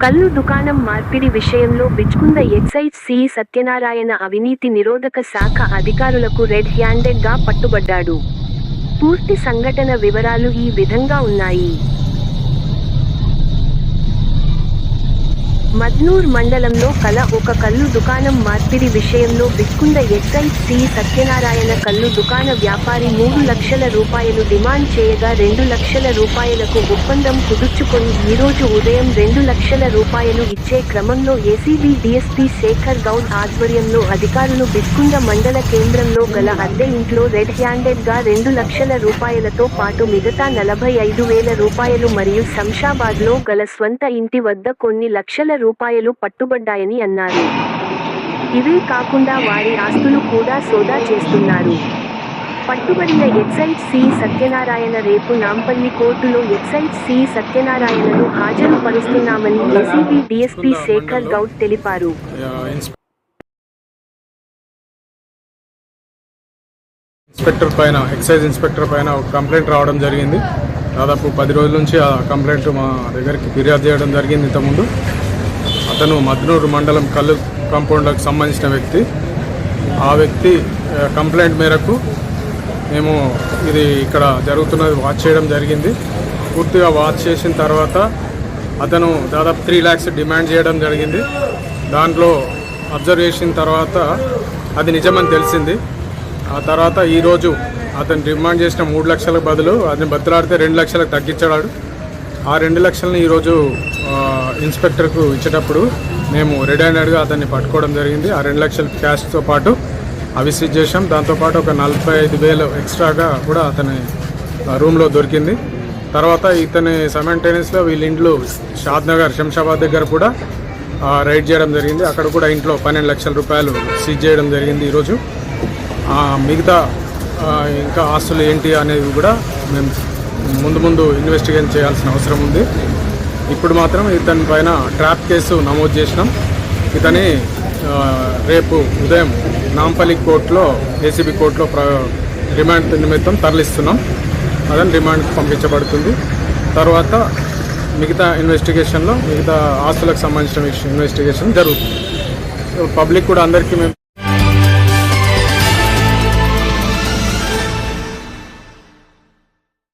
కల్లు దుకాణం మార్పిడి విషయంలో బిచ్కుంద ఎక్సైజ్ సి సత్యనారాయణ అవినీతి నిరోధక శాఖ అధికారులకు రెడ్ హ్యాండెడ్ గా పట్టుబడ్డాడు. పూర్తి సంఘటన వివరాలు ఈ విధంగా ఉన్నాయి. మద్నూర్ మండలంలో కల ఒక కల్లు దుకాణం మార్పిడి విషయంలో బిచ్కుంద ఎక్సైజ్ సి సత్యనారాయణ కల్లు దుకాణ వ్యాపారి 3 లక్షల రూపాయలు డిమాండ్ చేయగా 2 లక్షల రూపాయలకు ఒప్పందం కుదుర్చుకొని ఈరోజు ఉదయం 2 లక్షల రూపాయలు ఇచ్చే క్రమంలో ఏసీబీ డీఎస్పీ శేఖర్ గౌడ్ ఆధ్వర్యంలో అధికారులు బిచ్కుంద మండల కేంద్రంలో గల అద్దె ఇంట్లో రెడ్ హ్యాండెడ్ గా 2 లక్షల రూపాయలతో పాటు మిగతా 45,000 రూపాయలు మరియు శంషాబాద్లో గల స్వంత ఇంటి వద్ద కొన్ని లక్షల రూపాయలు పట్టుబడ్డాయని అన్నారు. ఇవే కాకుండా వారి ఆస్తులు కూడా సోదా చేస్తున్నారు. పట్టుబడిన ఎక్సైజ్ సి సత్యనారాయణ రేపు నాంపల్లి కోర్టులో ఎక్సైజ్ సి సత్యనారాయణను హాజరు పరుస్తున్నామని ఏసీబీ డీఎస్పీ శేఖర్ గౌడ్ తెలిపారు. ఇన్స్పెక్టర్ పైన ఎక్సైజ్ ఇన్స్పెక్టర్ పైన ఒక కంప్లైంట్ రావడం జరిగింది. దాదాపు 10 రోజుల నుంచి ఆ కంప్లైంట్ మా దగ్గరికి ఫిర్యాదు చేయడం జరిగింది. ఇంతకుముందు అతను మద్నూరు మండలం కల్లు కాంపౌండ్లకు సంబంధించిన వ్యక్తి. ఆ వ్యక్తి కంప్లైంట్ మేరకు మేము ఇది ఇక్కడ జరుగుతున్నది వాచ్ చేయడం జరిగింది. పూర్తిగా వాచ్ చేసిన తర్వాత అతను దాదాపు 3 lakhs డిమాండ్ చేయడం జరిగింది. దాంట్లో అబ్జర్వ్ చేసిన తర్వాత అది నిజమని తెలిసింది. ఆ తర్వాత ఈరోజు అతను డిమాండ్ చేసిన 3 లక్షలకు బదులు అతను బతులాడితే 2 లక్షలకు తగ్గించాడు. ఆ 2 లక్షలని ఈరోజు ఇన్స్పెక్టర్కు ఇచ్చేటప్పుడు మేము రెడ్ హ్యాండెడ్గా అతన్ని పట్టుకోవడం జరిగింది. ఆ 2 లక్షల క్యాష్తో పాటు అవి సీజ్ చేసాం. దాంతోపాటు ఒక 45,000 ఎక్స్ట్రాగా కూడా అతని రూమ్లో దొరికింది. తర్వాత ఇతని సైమల్టేనియస్గా వీళ్ళ ఇంట్లో షాద్నగర్ శంషాబాద్ దగ్గర కూడా రైడ్ చేయడం జరిగింది. అక్కడ కూడా ఇంట్లో 12 లక్షల రూపాయలు సీజ్ చేయడం జరిగింది. ఈరోజు మిగతా ఇంకా ఆస్తులు ఏంటి అనేది కూడా మేము ముందు ఇన్వెస్టిగేషన్ చేయాల్సిన అవసరం ఉంది. ఇప్పుడు మాత్రం ఇతని పైన ట్రాప్ కేసు నమోదు చేసినాం. ఇతని రేపు ఉదయం నాంపల్లి కోర్టులో ఏసీబీ కోర్టులో రిమాండ్ నిమిత్తం తరలిస్తున్నాం. అదని రిమాండ్కి పంపించబడుతుంది. తర్వాత మిగతా ఇన్వెస్టిగేషన్లో మిగతా ఆస్తులకు సంబంధించిన ఇన్వెస్టిగేషన్ జరుగుతుంది. పబ్లిక్ కూడా అందరికీ మేము